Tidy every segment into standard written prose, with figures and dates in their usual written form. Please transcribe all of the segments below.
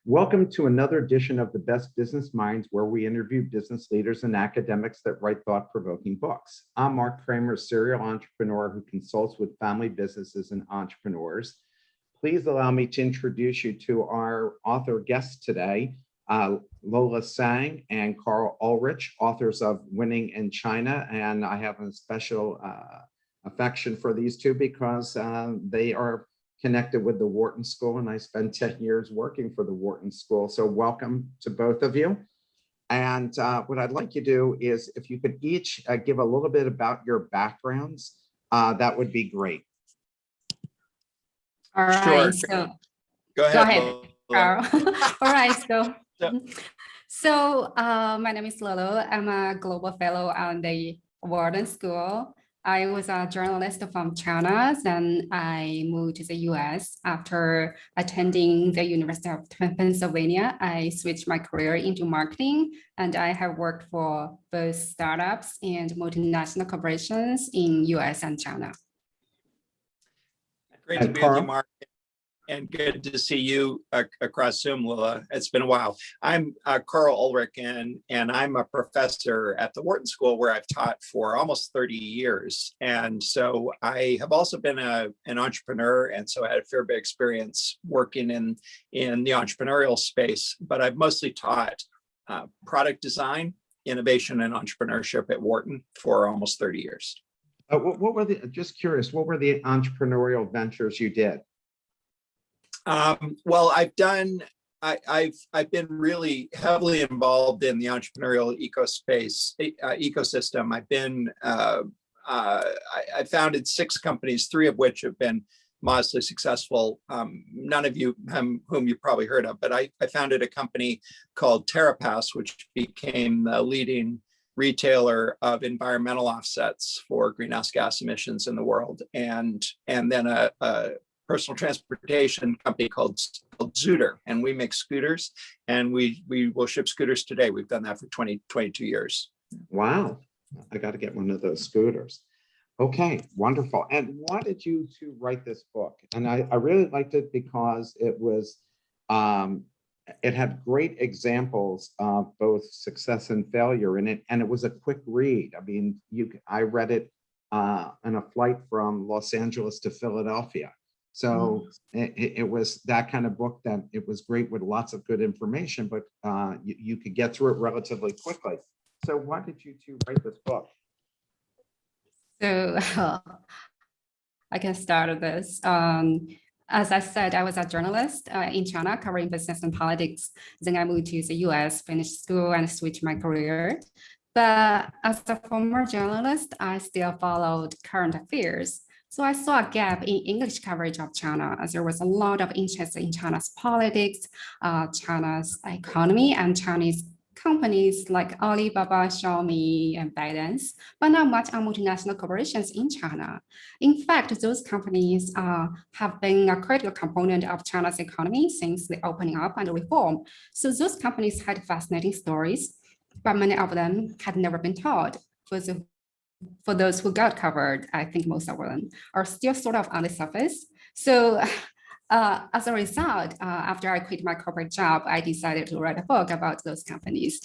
Welcome to another edition of the Best Business Minds, where we interview business leaders and academics that write thought-provoking books. I'm Marc Kramer, a serial entrepreneur who consults with family businesses and entrepreneurs. Please allow me to introduce you to our author guests today, Lele Sang and Karl Ulrich, authors of Winning in China. And I have a special affection for these two because they are connected with the Wharton School, and I spent 10 years working for the Wharton School. So welcome to both of you. And what I'd like you to do is, if you could each give a little bit about your backgrounds, that would be great. All right, Sure. so Go ahead, Carl. All right, so my name is Lele. I'm a global fellow on the Wharton School. I was a journalist from China, then I moved to the US. After attending the University of Pennsylvania, I switched my career into marketing, and I have worked for both startups and multinational corporations in US and China. Great to be with you, Mark, and good to see you across Zoom, Lele. It's been a while. I'm Karl Ulrich, and I'm a professor at the Wharton School, where I've taught for almost 30 years. And so I have also been an entrepreneur, and so I had a fair bit of experience working in the entrepreneurial space, but I've mostly taught product design, innovation, and entrepreneurship at Wharton for almost 30 years. What were just curious, what were the entrepreneurial ventures you did? Well, I've been really heavily involved in the entrepreneurial ecosystem. I founded 6 companies, 3 of which have been modestly successful. None of you whom you've probably heard of, but I founded a company called TerraPass, which became the leading retailer of environmental offsets for greenhouse gas emissions in the world, and then a personal transportation company called Zooter, and we make scooters, and we will ship scooters today. We've done that for 22 years. Wow, I got to get one of those scooters. Okay, wonderful. And why did you two write this book? And I really liked it because it was it had great examples of both success and failure in it, and it was a quick read. I mean, I read it on a flight from Los Angeles to Philadelphia. So it was that kind of book that it was great with lots of good information, but you could get through it relatively quickly. So why did you two write this book? So I can start with this. As I said, I was a journalist in China covering business and politics. Then I moved to the US, finished school, and switched my career. But as a former journalist, I still followed current affairs. So I saw a gap in English coverage of China, as there was a lot of interest in China's politics, China's economy, and Chinese companies like Alibaba, Xiaomi, and ByteDance, but not much on multinational corporations in China. In fact, those companies have been a critical component of China's economy since the opening up and reform. So those companies had fascinating stories, but many of them had never been told. For those who got covered, I think most of them are still sort of on the surface. So as a result, after I quit my corporate job, I decided to write a book about those companies.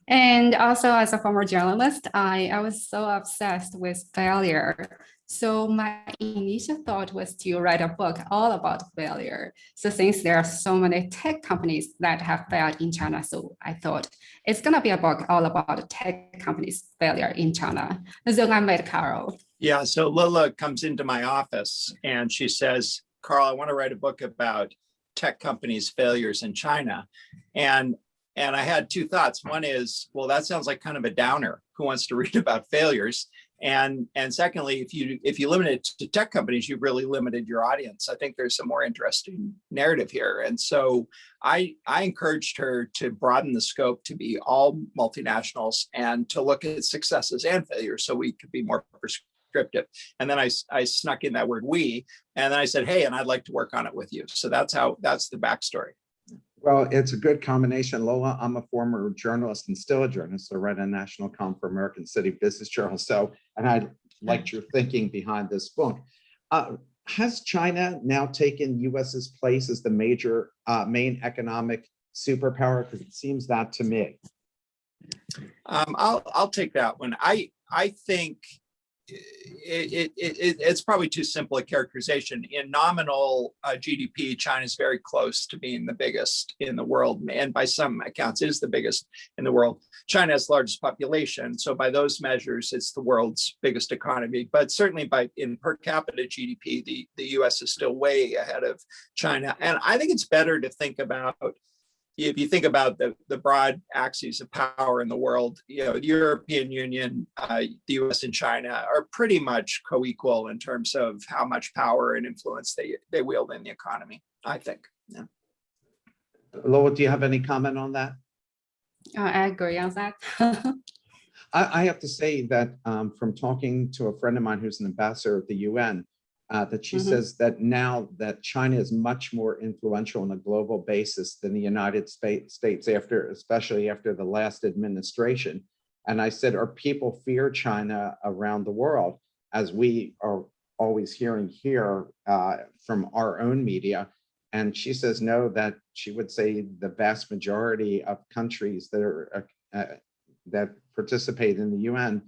And also, as a former journalist, I was so obsessed with failure. So my initial thought was to write a book all about failure. So since there are so many tech companies that have failed in China, so I thought it's going to be a book all about tech companies' failure in China. So I met Karl. Yeah, so Lele comes into my office and she says, Karl, I want to write a book about tech companies' failures in China. And I had 2 thoughts. One is, well, that sounds like kind of a downer. Who wants to read about failures? And secondly, if you limit it to tech companies, you've really limited your audience. I think there's some more interesting narrative here. And so I encouraged her to broaden the scope to be all multinationals and to look at successes and failures so we could be more prescriptive. And then I snuck in that word "we," and then I said, hey, and I'd like to work on it with you. So that's the backstory. Well, it's a good combination. Lele, I'm a former journalist and still a journalist. I write a national column for American City Business Journal. And I liked your thinking behind this book. Has China now taken US's place as the main economic superpower? Because it seems that to me. I'll take that one. I think it's probably too simple a characterization. In nominal GDP, China is very close to being the biggest in the world, and by some accounts is the biggest in the world. China has the largest population, so by those measures, it's the world's biggest economy. But certainly in per capita GDP, the US is still way ahead of China. And I think it's better to think about, if you think about the broad axes of power in the world, the European Union, the US and China are pretty much co-equal in terms of how much power and influence they wield in the economy, I think. Yeah. Lowell, do you have any comment on that? I agree on that. I have to say that from talking to a friend of mine who's an ambassador at the UN, that she says that now that China is much more influential on a global basis than the United States especially after the last administration. And I said, are people fear China around the world, as we are always hearing here from our own media? And she says, no, that she would say the vast majority of countries that are that participate in the UN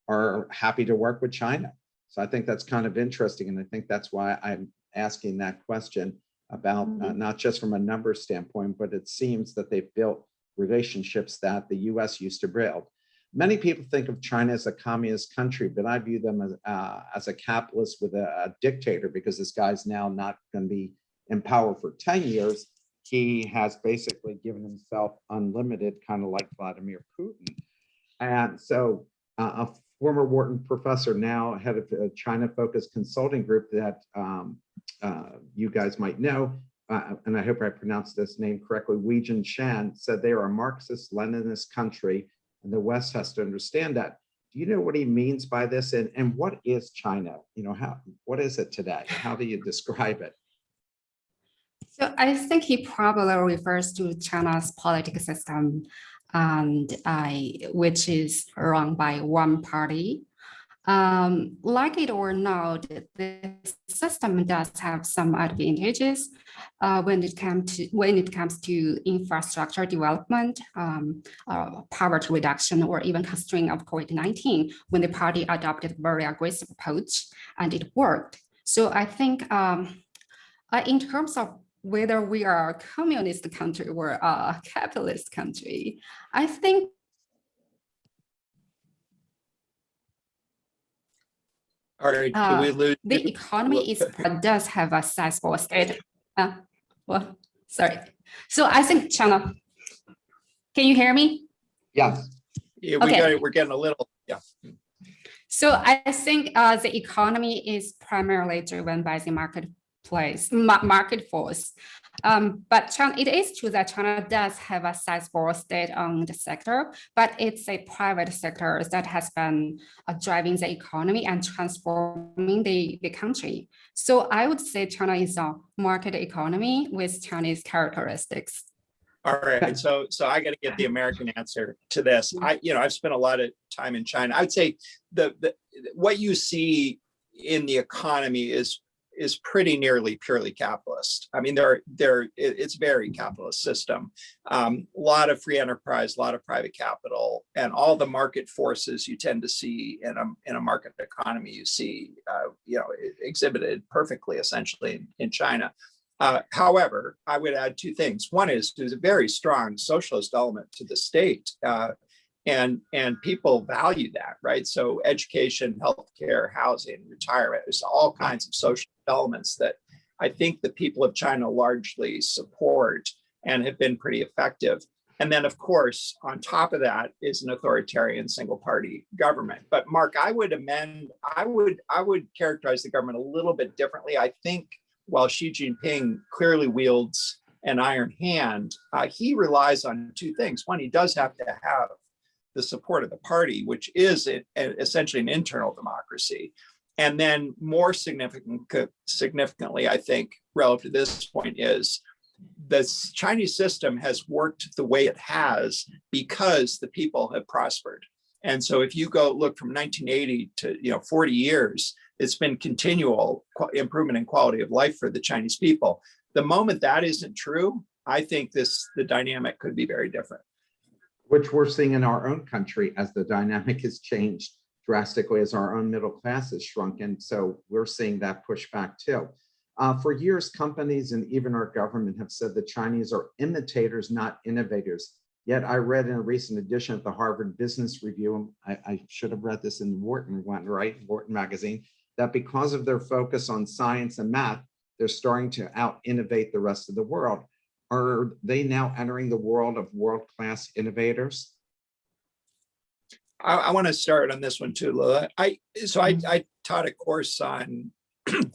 are happy to work with China. So I think that's kind of interesting. And I think that's why I'm asking that question about not just from a number standpoint, but it seems that they've built relationships that the US used to build. Many people think of China as a communist country, but I view them as a capitalist with a dictator, because this guy's now not going to be in power for 10 years. He has basically given himself unlimited, kind of like Vladimir Putin. And so a former Wharton professor, now head of a China-focused consulting group that you guys might know, and I hope I pronounced this name correctly, Weijin Shan, said they are a Marxist-Leninist country, and the West has to understand that. Do you know what he means by this? And what is China? What is it today? How do you describe it? So I think he probably refers to China's political system, and which is run by one party. Like it or not, the system does have some advantages when it comes to infrastructure development, poverty reduction, or even constraining of COVID-19. When the party adopted a very aggressive approach, and it worked. So I think in terms of whether we are a communist country or a capitalist country, I think All right, did we lose the economy does have a sizable state. Well, sorry. So I think China. Can you hear me? Yes. Yeah, Okay. we're getting a little, yeah. So I think the economy is primarily driven by the market force. But China, it is true that China does have a sizable state-owned sector, but it's a private sector that has been driving the economy and transforming the country. So I would say China is a market economy with Chinese characteristics. All right, so I got to get the American answer to this. I've spent a lot of time in China. I would say what you see in the economy is pretty nearly purely capitalist. I mean, it's very capitalist system. A lot of free enterprise, a lot of private capital, and all the market forces you tend to see in a market economy. You see, exhibited perfectly, essentially, in China. However, I would add two things. One is there's a very strong socialist element to the state. And people value that, right? So education, healthcare, housing, retirement, there's all kinds of social elements that I think the people of China largely support and have been pretty effective. And then, of course, on top of that is an authoritarian single party government. But Mark, I would characterize the government a little bit differently. I think while Xi Jinping clearly wields an iron hand, he relies on two things. One, he does have to have the support of the party, which is essentially an internal democracy. And then more significantly, I think, relative to this point, is the Chinese system has worked the way it has because the people have prospered. And so if you go look from 1980 to 40 years, it's been continual improvement in quality of life for the Chinese people. The moment that isn't true, I think the dynamic could be very different. Which we're seeing in our own country as the dynamic has changed drastically as our own middle class has shrunken. So we're seeing that pushback too. For years, companies and even our government have said the Chinese are imitators, not innovators. Yet I read in a recent edition of the Harvard Business Review, I should have read this in the Wharton one, right? Wharton magazine, that because of their focus on science and math, they're starting to out-innovate the rest of the world. Are they now entering the world of world-class innovators? I want to start on this one too, Lele. I taught a course on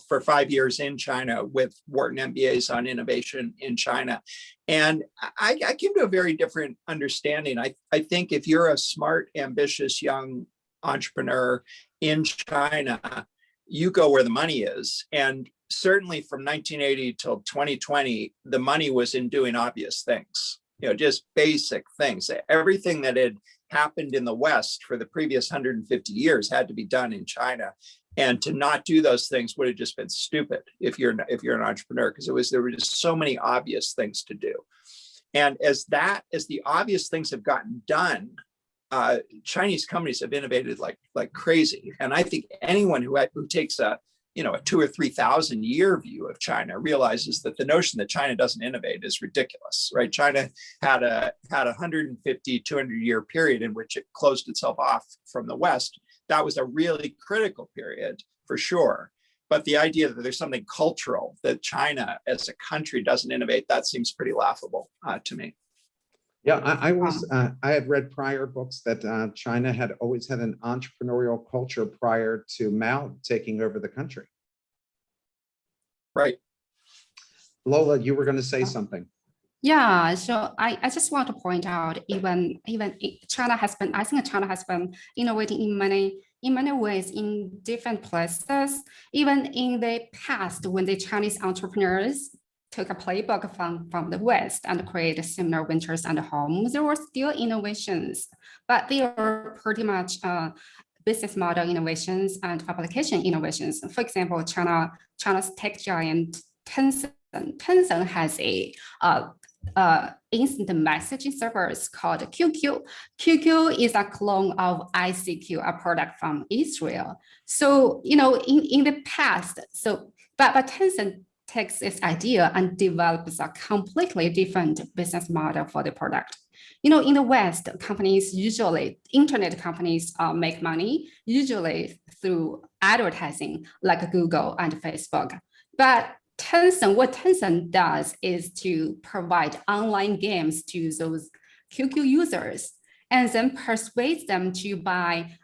for 5 years in China with Wharton MBAs on innovation in China. And I came to a very different understanding. I think if you're a smart, ambitious young entrepreneur in China, you go where the money is. And certainly from 1980 till 2020, the money was in doing obvious things, just basic things. Everything that had happened in the West for the previous 150 years had to be done in China. And to not do those things would have just been stupid if you're an entrepreneur, because there were just so many obvious things to do. And as the obvious things have gotten done, Chinese companies have innovated like crazy. And I think anyone who takes a 2,000 or 3,000 year view of China realizes that the notion that China doesn't innovate is ridiculous, right? China had a 150, 200 year period in which it closed itself off from the West. That was a really critical period for sure. But the idea that there's something cultural that China as a country doesn't innovate, that seems pretty laughable to me. Yeah, I had read prior books that China had always had an entrepreneurial culture prior to Mao taking over the country. Right. Lola, you were going to say something. Yeah, so I just want to point out, even China has been, I think China has been innovating in many ways in different places. Even in the past, when the Chinese entrepreneurs took a playbook from the West and created similar ventures and homes, there were still innovations, but they are pretty much business model innovations and application innovations. For example, China's tech giant Tencent has a instant messaging service called QQ. QQ is a clone of ICQ, a product from Israel. So, in the past, but Tencent takes its idea and develops a completely different business model for the product. In the West, internet companies make money, usually through advertising like Google and Facebook. But what Tencent does is to provide online games to those QQ users and then persuades them to buy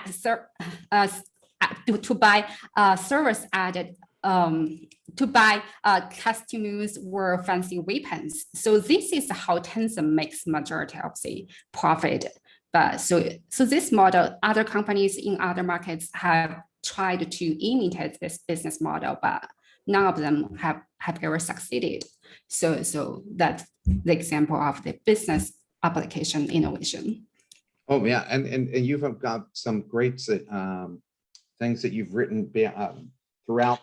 service added to buy costumes or fancy weapons. So this is how Tencent makes majority of the profit. But so this model, other companies in other markets have tried to imitate this business model, but none of them have ever succeeded. So that's the example of the business application innovation. Oh yeah, and you've got some great things that you've written throughout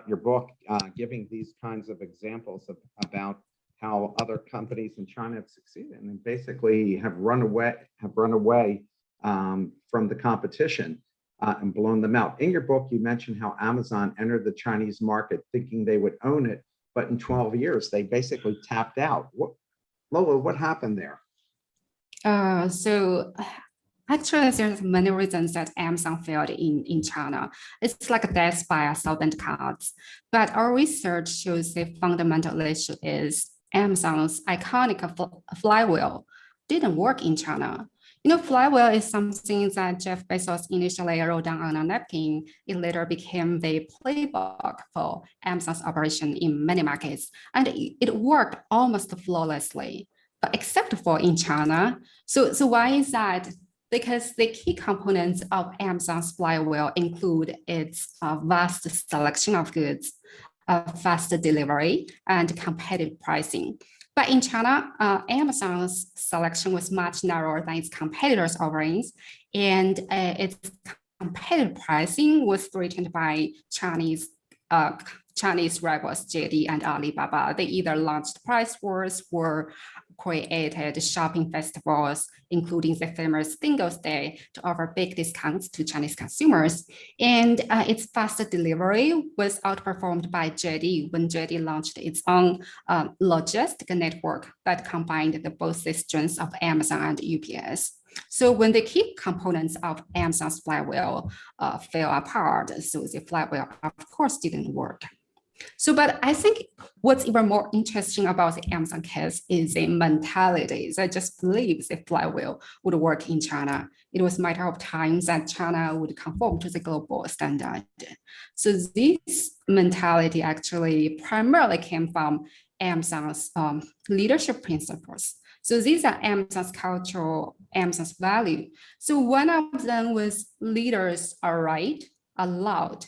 your book, giving these kinds of examples about how other companies in China have succeeded and basically have run away from the competition and blown them out. In your book, you mentioned how Amazon entered the Chinese market thinking they would own it, but in 12 years, they basically tapped out. Lola, what happened there? So actually, there's many reasons that Amazon failed in China. It's like a death by 1,000 cuts. But our research shows the fundamental issue is Amazon's iconic flywheel didn't work in China. Flywheel is something that Jeff Bezos initially wrote down on a napkin. It later became the playbook for Amazon's operation in many markets, and it worked almost flawlessly, but except for in China. So why is that? Because the key components of Amazon's flywheel include its vast selection of goods, fast delivery, and competitive pricing. But in China, Amazon's selection was much narrower than its competitors' offerings, and its competitive pricing was threatened by Chinese Chinese rivals JD and Alibaba. They either launched price wars or created shopping festivals, including the famous Singles Day, to offer big discounts to Chinese consumers. And its faster delivery was outperformed by JD when JD launched its own logistic network that combined both the strengths of Amazon and UPS. So when the key components of Amazon's flywheel fell apart, so the flywheel, of course, didn't work. So, but I think what's even more interesting about the Amazon case is the mentality. I just believe the flywheel would work in China. It was a matter of time that China would conform to the global standard. So this mentality actually primarily came from Amazon's leadership principles. So these are Amazon's cultural, Amazon's value. So one of them was leaders are right, allowed.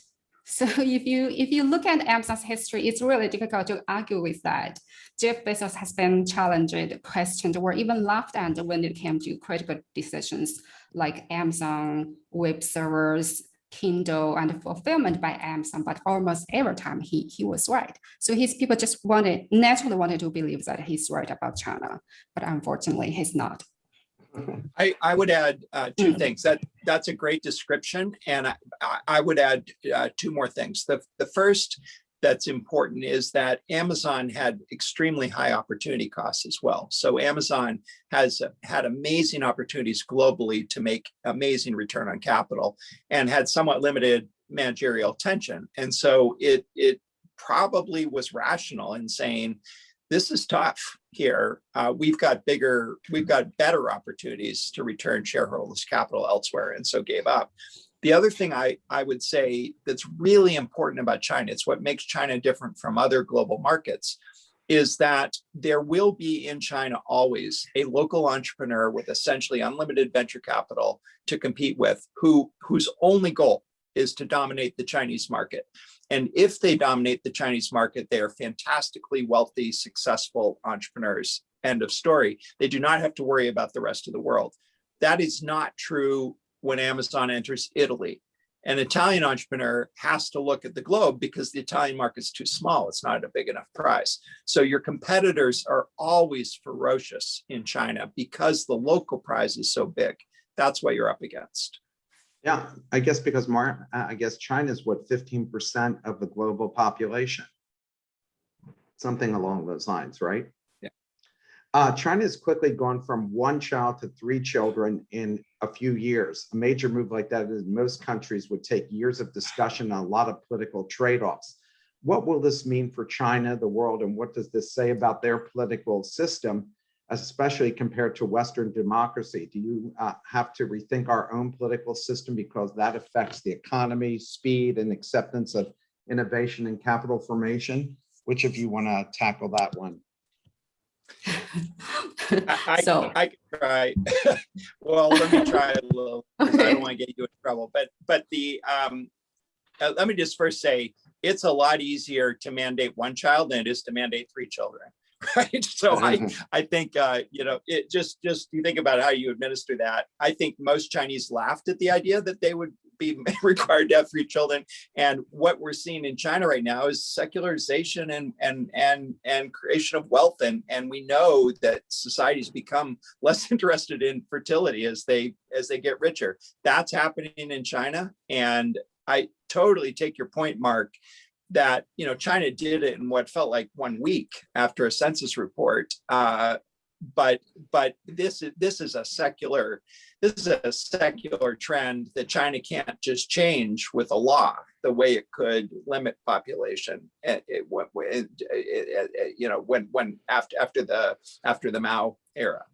So if you look at Amazon's history, it's really difficult to argue with that. Jeff Bezos has been challenged, questioned, or even laughed at when it came to critical decisions like Amazon web servers, Kindle, and fulfillment by Amazon. But almost every time he was right. So his people just naturally wanted to believe that he's right about China, but unfortunately he's not. I would add two things. That's a great description, and I would add two more things. The first that's important is that Amazon had extremely high opportunity costs as well. So Amazon has had amazing opportunities globally to make amazing return on capital and had somewhat limited managerial tension. And so it probably was rational in saying, this is tough here. We've got better opportunities to return shareholders' capital elsewhere, and so gave up. The other thing I would say that's really important about China, it's what makes China different from other global markets, is that there will be in China always a local entrepreneur with essentially unlimited venture capital to compete with, whose only goal is to dominate the Chinese market. And if they dominate the Chinese market, they are fantastically wealthy, successful entrepreneurs. End of story. They do not have to worry about the rest of the world. That is not true when Amazon enters Italy. An Italian entrepreneur has to look at the globe because the Italian market's too small. It's not a big enough prize. So your competitors are always ferocious in China because the local prize is so big. That's what you're up against. Yeah, I guess because I guess China is what, 15% of the global population, something along those lines, right? Yeah. China has quickly gone from 1 child to 3 children in a few years. A major move like that in most countries would take years of discussion and a lot of political trade-offs. What will this mean for China, the world, and what does this say about their political system, especially compared to Western democracy? Do you have to rethink our own political system because that affects the economy, speed, and acceptance of innovation and capital formation? Which of you want to tackle that one? I can try. Well, let me try a little. Okay. I don't want to get you in trouble. But let me just first say, it's a lot easier to mandate 1 child than it is to mandate 3 children. Right. So I think, it just you think about how you administer that. I think most Chinese laughed at the idea that they would be required to have 3 children. And what we're seeing in China right now is secularization and creation of wealth. And we know that societies become less interested in fertility as they get richer. That's happening in China. And I totally take your point, Mark, that China did it in what felt like 1 week after a census report, but this is a secular trend that China can't just change with a law the way it could limit population. When after the Mao era.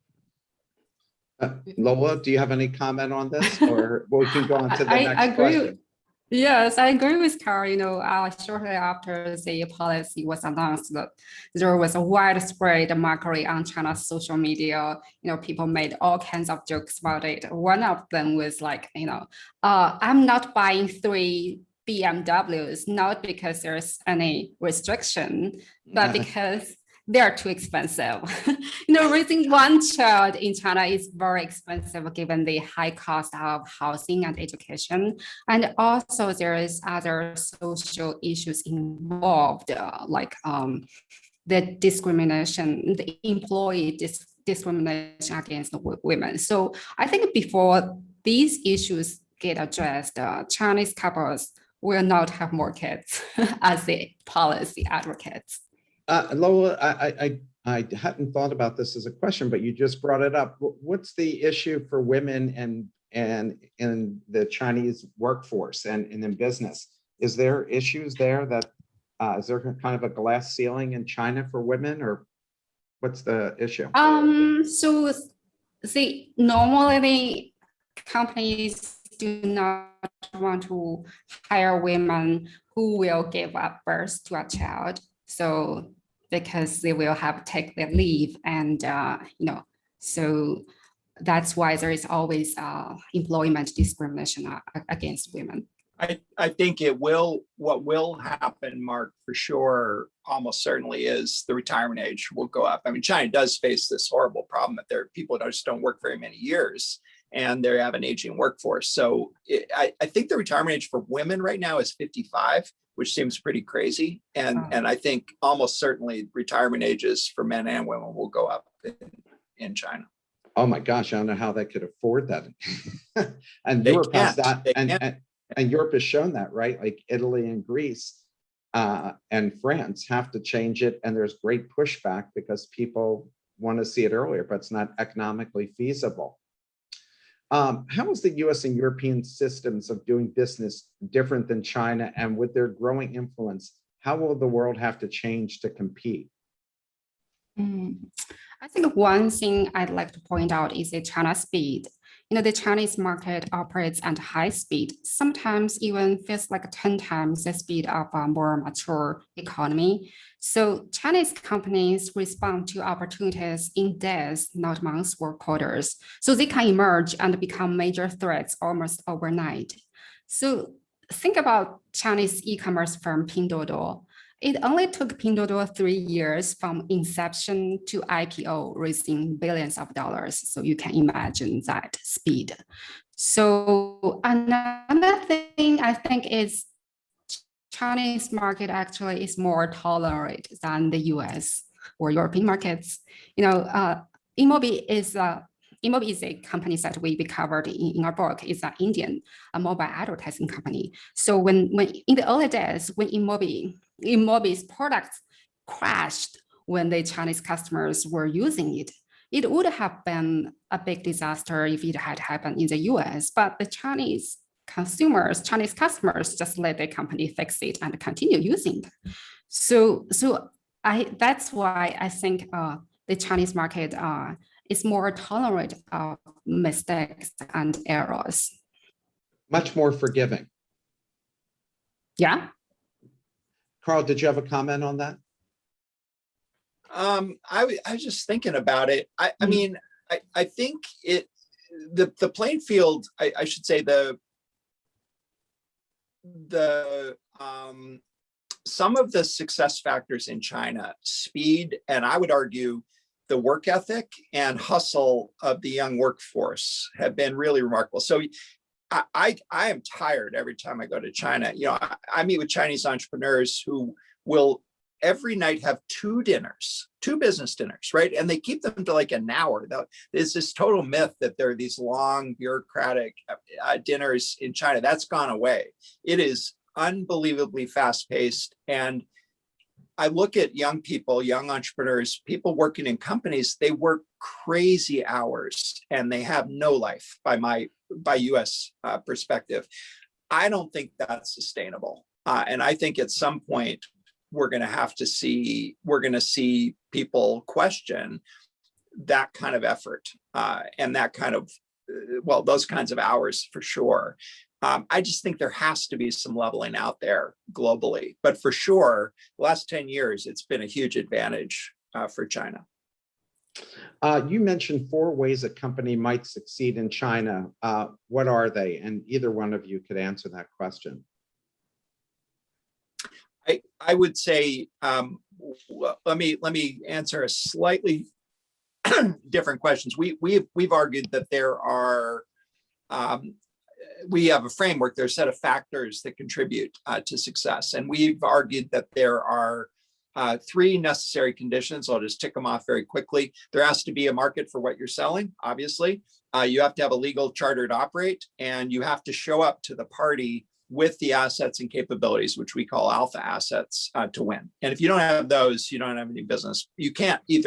Lola, do you have any comment on this, or we can go on to the next question? Yes, I agree with Karl. Shortly after the policy was announced, there was a widespread mockery on China's social media. People made all kinds of jokes about it. One of them was like, I'm not buying 3 BMWs, not because there's any restriction, but because they are too expensive. Raising one child in China is very expensive given the high cost of housing and education. And also there is other social issues involved, like the discrimination, the employee discrimination against women. So I think before these issues get addressed, Chinese couples will not have more kids as the policy advocates. Lola, I hadn't thought about this as a question, but you just brought it up. What's the issue for women and in the Chinese workforce and in business? Is there issues there that is there kind of a glass ceiling in China for women, or what's the issue? So normally companies do not want to hire women who will give up birth to a child. So because they will have to take their leave, and so that's why there is always employment discrimination against women. I think what will happen, Mark, for sure, almost certainly, is the retirement age will go up. I mean, China does face this horrible problem that their people just don't work very many years, and they have an aging workforce. So I think the retirement age for women right now is 55, which seems pretty crazy. And I think almost certainly retirement ages for men and women will go up in China. Oh my gosh, I don't know how they could afford that. And Europe has that, and Europe has shown that, right? Like Italy and Greece and France have to change it, and there's great pushback because people want to see it earlier, but it's not economically feasible. How is the US and European systems of doing business different than China? And with their growing influence, how will the world have to change to compete? I think one thing I'd like to point out is the China speed. The Chinese market operates at high speed, sometimes even feels like 10 times the speed of a more mature economy. So Chinese companies respond to opportunities in days, not months or quarters. So they can emerge and become major threats almost overnight. So think about Chinese e-commerce firm Pinduoduo. It only took Pinduoduo 3 years from inception to IPO, raising billions of dollars. So you can imagine that speed. So another thing I think is Chinese market actually is more tolerant than the US or European markets. Emobi is a company that we covered in our book. It's an Indian mobile advertising company. So when in the early days, when Emobi's products crashed when the Chinese customers were using it, it would have been a big disaster if it had happened in the US. But the Chinese customers just let the company fix it and continue using it. So that's why I think the Chinese market is more tolerant of mistakes and errors. Much more forgiving. Yeah. Karl, did you have a comment on that? I was just thinking about it. I mean, I think the playing field, I should say some of the success factors in China, speed, and I would argue the work ethic and hustle of the young workforce have been really remarkable. So I am tired every time I go to China. I meet with Chinese entrepreneurs who will every night have two business dinners, right? And they keep them to like an hour. There's this total myth that there are these long bureaucratic dinners in China. That's gone away. It is unbelievably fast paced. And I look at young people, young entrepreneurs, people working in companies, they work crazy hours and they have no life by US perspective. I don't think that's sustainable. And I think at some point we're going to see people question that kind of effort and that kind of, those kinds of hours for sure. I just think there has to be some leveling out there globally, but for sure, the last 10 years, it's been a huge advantage for China. You mentioned 4 ways a company might succeed in China. What are they? And either one of you could answer that question. I would say well, let me answer a slightly different questions. We've argued that there are we have a framework. There's a set of factors that contribute to success, and we've argued that there are three necessary conditions. I'll just tick them off very quickly. There has to be a market for what you're selling, obviously. You have to have a legal charter to operate, and you have to show up to the party with the assets and capabilities, which we call alpha assets, to win. And if you don't have those, you don't have any business. You can't be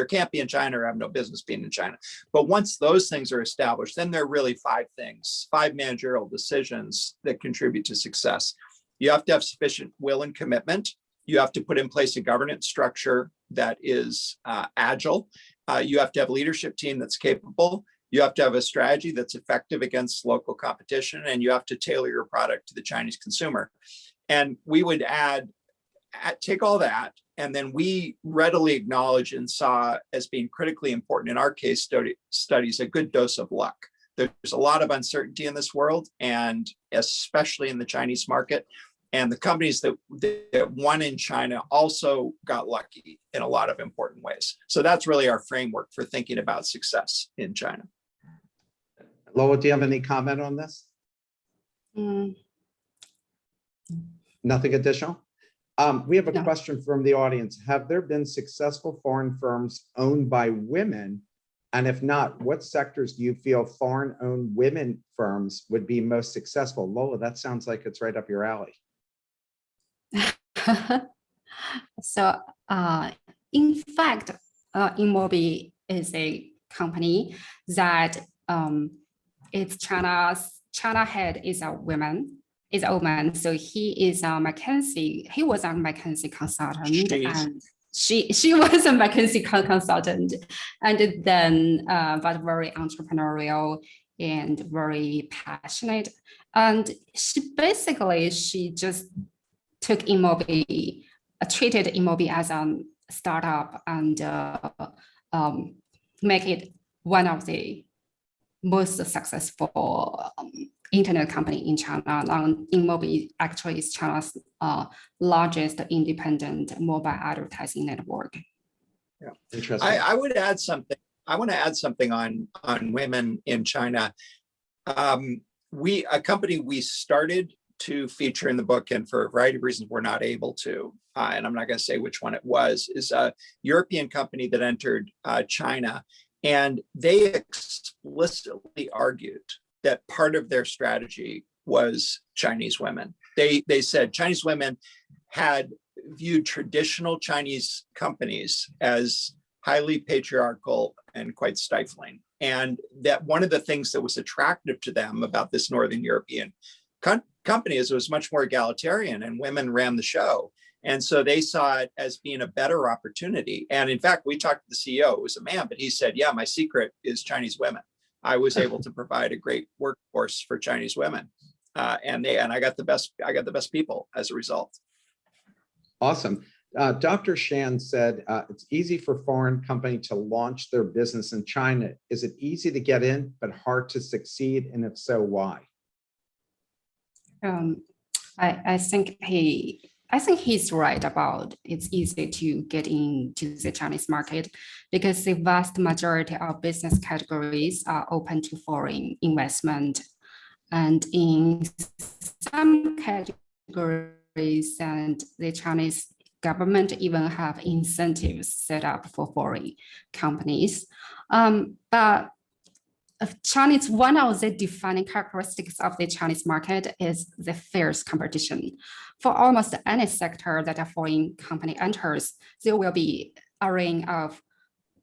in China or have no business being in China. But once those things are established, then there are really five things, five managerial decisions that contribute to success. You have to have sufficient will and commitment. You have to put in place a governance structure that is agile. You have to have a leadership team that's capable. You have to have a strategy that's effective against local competition, and you have to tailor your product to the Chinese consumer. And we would take all that, and then we readily acknowledge and saw as being critically important in our case studies, a good dose of luck. There's a lot of uncertainty in this world, and especially in the Chinese market. And the companies that won in China also got lucky in a lot of important ways. So that's really our framework for thinking about success in China. Lola, do you have any comment on this? Nothing additional? We have a question from the audience. Have there been successful foreign firms owned by women? And if not, what sectors do you feel foreign-owned women firms would be most successful? Lola, that sounds like it's right up your alley. So, in fact, Inmobi is a company that its China head is a woman. So he is a McKinsey. He was a McKinsey consultant, and she was a McKinsey consultant, and then but very entrepreneurial and very passionate. And she just took Inmobi, treated Inmobi as a startup, and make it one of the most successful internet company in China. Inmobi actually is China's largest independent mobile advertising network. Yeah, interesting. I would add something. I want to add something on women in China. A company we started to feature in the book, and for a variety of reasons we're not able to, and I'm not going to say which one it was, is a European company that entered China, and they explicitly argued that part of their strategy was Chinese women. They said Chinese women had viewed traditional Chinese companies as highly patriarchal and quite stifling, and that one of the things that was attractive to them about this Northern European company is it was much more egalitarian and women ran the show. And so they saw it as being a better opportunity. And in fact, we talked to the CEO, it was a man, but he said, yeah, my secret is Chinese women. I was able to provide a great workforce for Chinese women. And I got the best people as a result. Awesome. Dr. Shan said, it's easy for foreign company to launch their business in China. Is it easy to get in, but hard to succeed? And if so, why? I think he's right about it's easy to get into the Chinese market because the vast majority of business categories are open to foreign investment. And in some categories, and the Chinese government even have incentives set up for foreign companies. But Chinese, one of the defining characteristics of the Chinese market is the fierce competition. For almost any sector that a foreign company enters, there will be a ring of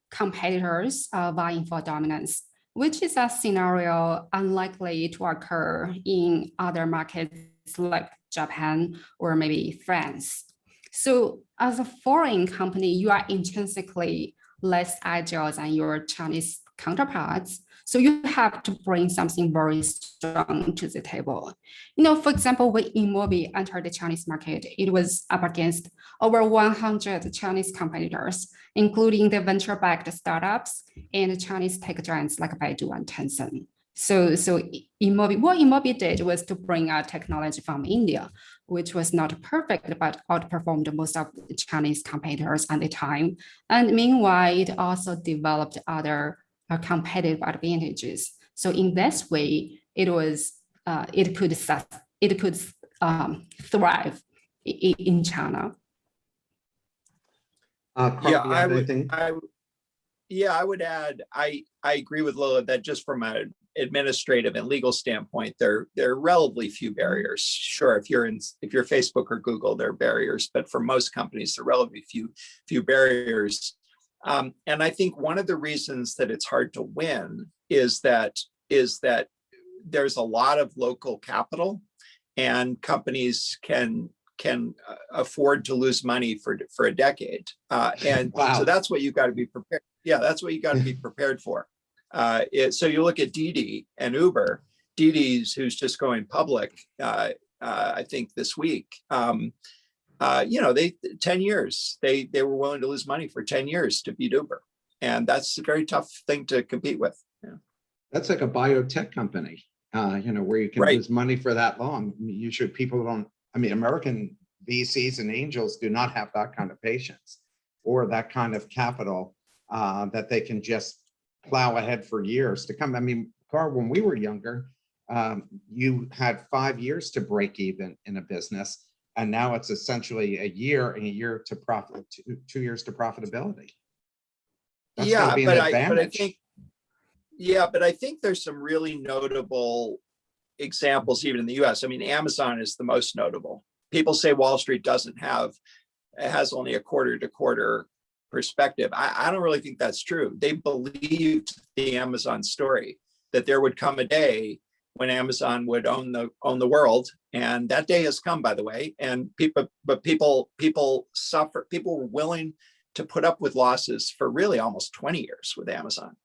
competitors vying for dominance, which is a scenario unlikely to occur in other markets like Japan or maybe France. So as a foreign company, you are intrinsically less agile than your Chinese counterparts. So you have to bring something very strong to the table. For example, when Inmobi entered the Chinese market, it was up against over 100 Chinese competitors, including the venture-backed startups and Chinese tech giants like Baidu and Tencent. So Imobi, what Imobi did was to bring out technology from India, which was not perfect, but outperformed most of the Chinese competitors at the time. And meanwhile, it also developed other competitive advantages. So in this way, it could thrive in China. Karl, Yeah, do you have anything? I would add, I agree with Lele that just from an administrative and legal standpoint, there are relatively few barriers. Sure, if you're Facebook or Google, there are barriers, but for most companies, there are relatively few barriers. And I think one of the reasons that it's hard to win is that there's a lot of local capital, and companies can afford to lose money for a decade. And Wow. so that's what you've got to be prepared. Yeah, that's what you got to be prepared for. So you look at Didi and Uber. Didi's, who's just going public, I think this week. They 10 years. They were willing to lose money for 10 years to beat Uber, and that's a very tough thing to compete with. Yeah. That's like a biotech company, where you can lose money for that long. American VCs and angels do not have that kind of patience or that kind of capital that they can just plow ahead for years to come. Karl, when we were younger, you had 5 years to break even in a business, and now it's essentially a year and a year to profit, 2 years to profitability. That's Yeah, gotta be an advantage. but I think there's some really notable examples even in the US. Amazon is the most notable. People say Wall Street has only a quarter to quarter perspective. I don't really think that's true. They believed the Amazon story, that there would come a day when Amazon would own the world, and that day has come, by the way. And people suffer. People were willing to put up with losses for really almost 20 years with Amazon.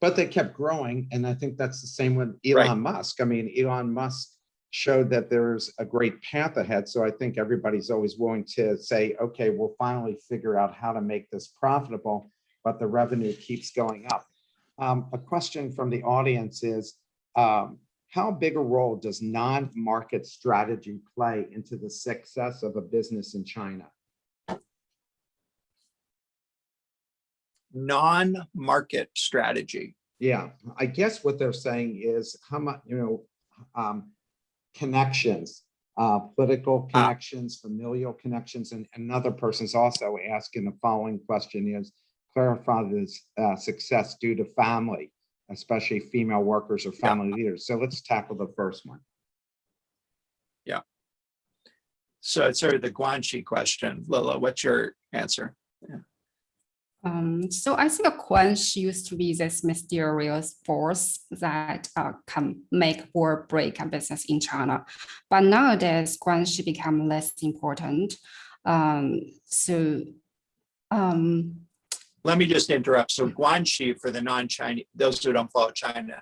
But they kept growing, and I think that's the same with Elon Musk. Elon Musk showed that there's a great path ahead. So I think everybody's always willing to say, okay, we'll finally figure out how to make this profitable, but the revenue keeps going up. A question from the audience is, how big a role does non-market strategy play into the success of a business in China? Non-market strategy. Yeah, I guess what they're saying is how much, connections, political connections, familial connections, and another person's also asking the following question is, clarify this success due to family, especially female workers or family leaders. So let's tackle the first one. Yeah. So it's sort of the Guanxi question. Lele, what's your answer? Yeah. So I think Guanxi used to be this mysterious force that can make or break a business in China. But nowadays, Guanxi become less important. Let me just interrupt. So Guanxi, for the non-Chinese, those who don't follow China,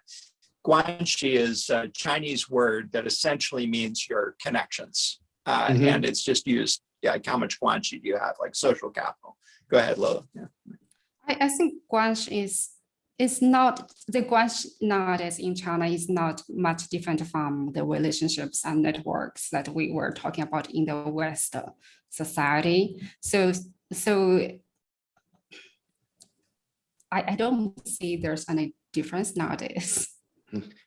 Guanxi is a Chinese word that essentially means your connections. And it's just used, how much Guanxi do you have, like social capital? Go ahead, Lele. Yeah. I think Guanxi is not, the Guanxi nowadays in China is not much different from the relationships and networks that we were talking about in the West society. So I don't see there's any difference nowadays.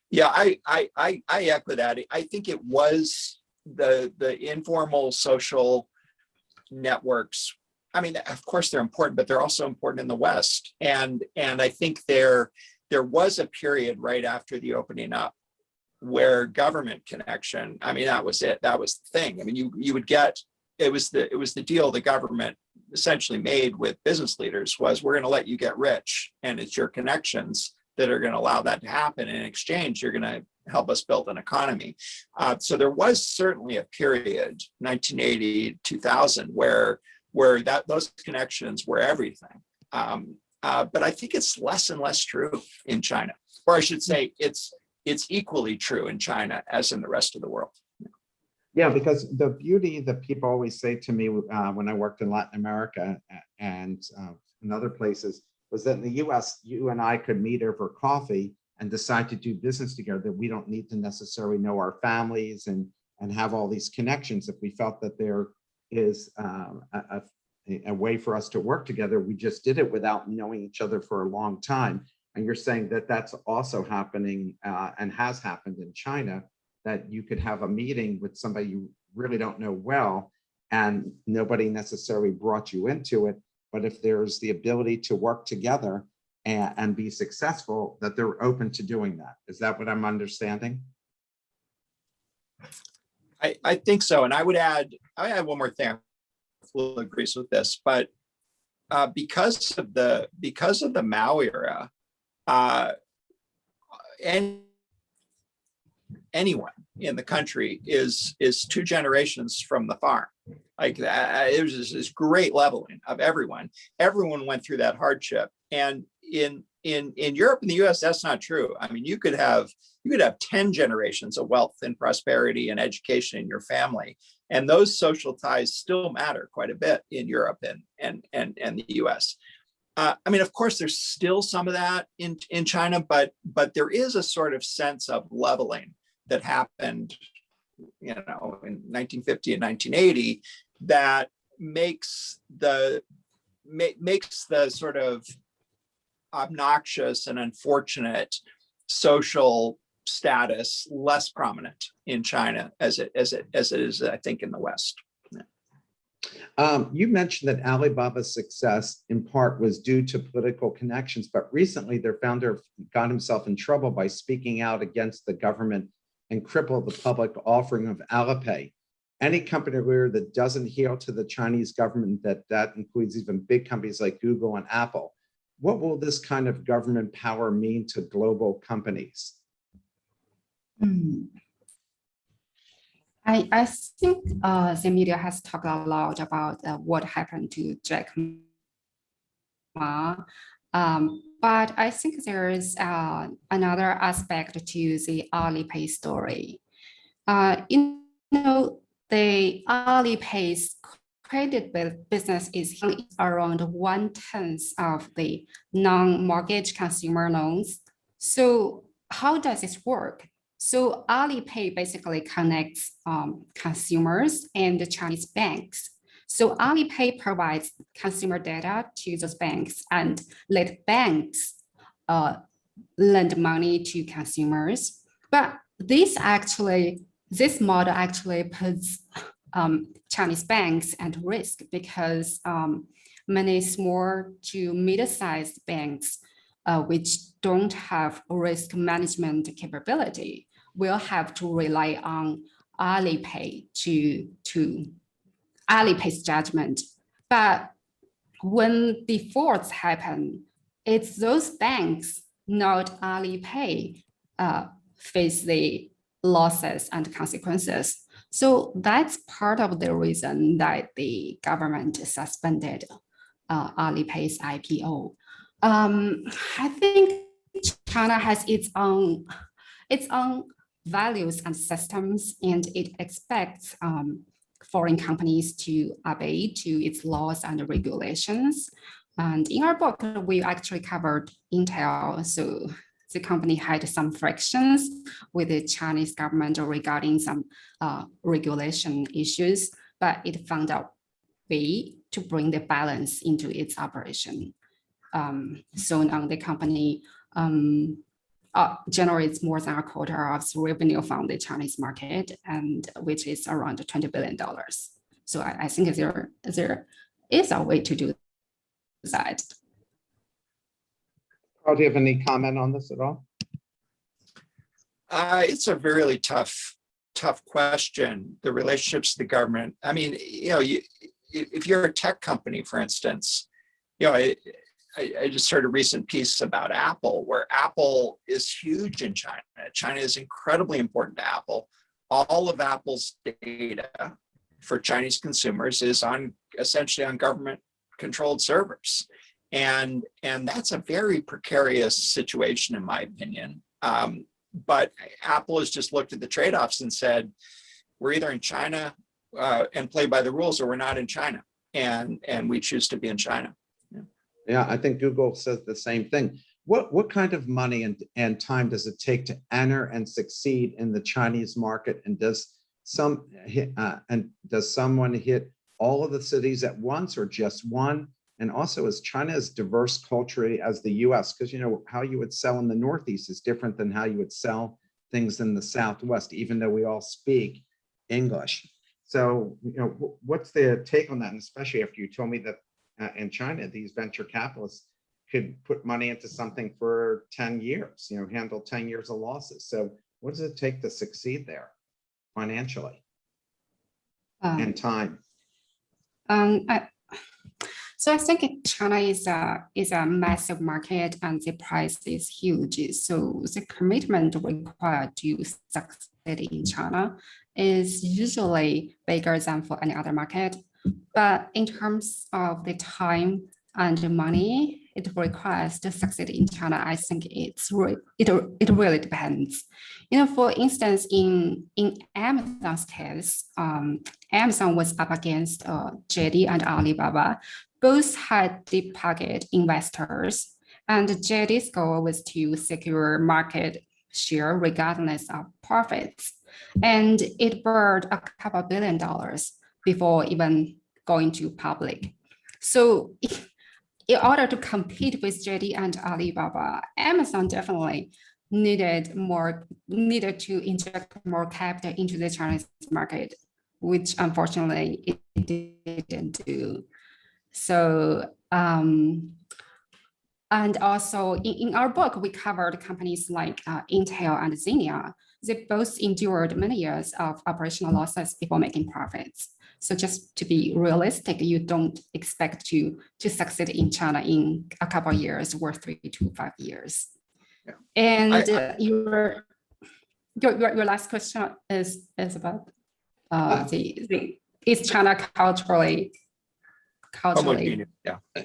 Yeah, I echo that. I think it was the informal social networks. Of course they're important, but they're also important in the West. And I think there was a period right after the opening up where government connection, that was it. That was the thing. You would get, it was the deal the government essentially made with business leaders was, we're going to let you get rich, and it's your connections that are going to allow that to happen. In exchange, you're going to help us build an economy. So there was certainly a period, 1980, 2000, where those connections were everything. But I think it's less and less true in China, or I should say it's equally true in China as in the rest of the world. Yeah, because the beauty that people always say to me when I worked in Latin America and in other places was that in the US, you and I could meet over coffee and decide to do business together, that we don't need to necessarily know our families and have all these connections. If we felt that there is a way for us to work together, we just did it without knowing each other for a long time. And you're saying that that's also happening and has happened in China, that you could have a meeting with somebody you really don't know well, and nobody necessarily brought you into it. But if there's the ability to work together and be successful, that they're open to doing that. Is that what I'm understanding? I think so. And I would add one more thing. Full agrees with this, but because of the Mao era, and anyone in the country is 2 generations from the farm. Like that, it was this great leveling of everyone. Everyone went through that hardship, and in Europe and the US, that's not true. I mean, you could have 10 generations of wealth and prosperity and education in your family, and those social ties still matter quite a bit in Europe and the US. I mean, of course, there's still some of that in China, but there is a sort of sense of leveling that happened, in 1950 and 1980, that makes the sort of obnoxious and unfortunate social status less prominent in China as it is, I think, in the West. You mentioned that Alibaba's success in part was due to political connections, but recently their founder got himself in trouble by speaking out against the government and crippled the public offering of Alipay. Any company leader that doesn't heel to the Chinese government, that includes even big companies like Google and Apple, what will this kind of government power mean to global companies? I think the media has talked a lot about what happened to Jack Ma, but I think there is another aspect to the Alipay story. The Alipay's credit business is around 1/10 of the non-mortgage consumer loans. So how does this work? So Alipay basically connects consumers and the Chinese banks. So Alipay provides consumer data to those banks and let banks lend money to consumers. But this model actually puts Chinese banks at risk, because many small to mid-sized banks, which don't have risk management capability, will have to rely on Alipay to Alipay's judgment. But when defaults happen, it's those banks, not Alipay, face the losses and consequences. So that's part of the reason that the government suspended Alipay's IPO. I think China has its own values and systems, and it expects foreign companies to obey to its laws and regulations. And in our book, we actually covered Intel. So the company had some frictions with the Chinese government regarding some regulation issues, but it found a way to bring the balance into its operation. So now the company generates more than a quarter of the revenue from the Chinese market, and which is around $20 billion. So I think there is a way to do that. Karl, do you have any comment on this at all? It's a really tough question. The relationships to the government. I mean, if you're a tech company, for instance, I just heard a recent piece about Apple, where Apple is huge in China. China is incredibly important to Apple. All of Apple's data for Chinese consumers is essentially on government-controlled servers. And that's a very precarious situation, in my opinion. But Apple has just looked at the trade-offs and said, we're either in China and play by the rules, or we're not in China. And we choose to be in China. Yeah, I think Google says the same thing. what kind of money and time does it take to enter and succeed in the Chinese market? And does someone hit all of the cities at once or just one? And also, is China as diverse culturally as the US? Because how you would sell in the Northeast is different than how you would sell things in the Southwest, even though we all speak English. So, what's the take on that? And especially after you told me that in China, these venture capitalists could put money into something for 10 years, handle 10 years of losses. So what does it take to succeed there financially and time? So I think China is a massive market and the price is huge. So the commitment required to succeed in China is usually bigger than for any other market. But in terms of the time and the money it requires to succeed in China, I think it really depends. For instance, in Amazon's case, Amazon was up against JD and Alibaba. Both had deep pocket investors, and JD's goal was to secure market share regardless of profits. And it burned a couple $1 billion before even going to public. So in order to compete with JD and Alibaba, Amazon definitely needed to inject more capital into the Chinese market, which unfortunately it didn't do. So, and also in our book, we covered companies like Intel and Xenia. They both endured many years of operational losses before making profits. So just to be realistic, you don't expect to succeed in China in a couple of years or 3 to 5 years. Yeah. And your last question is about is China culturally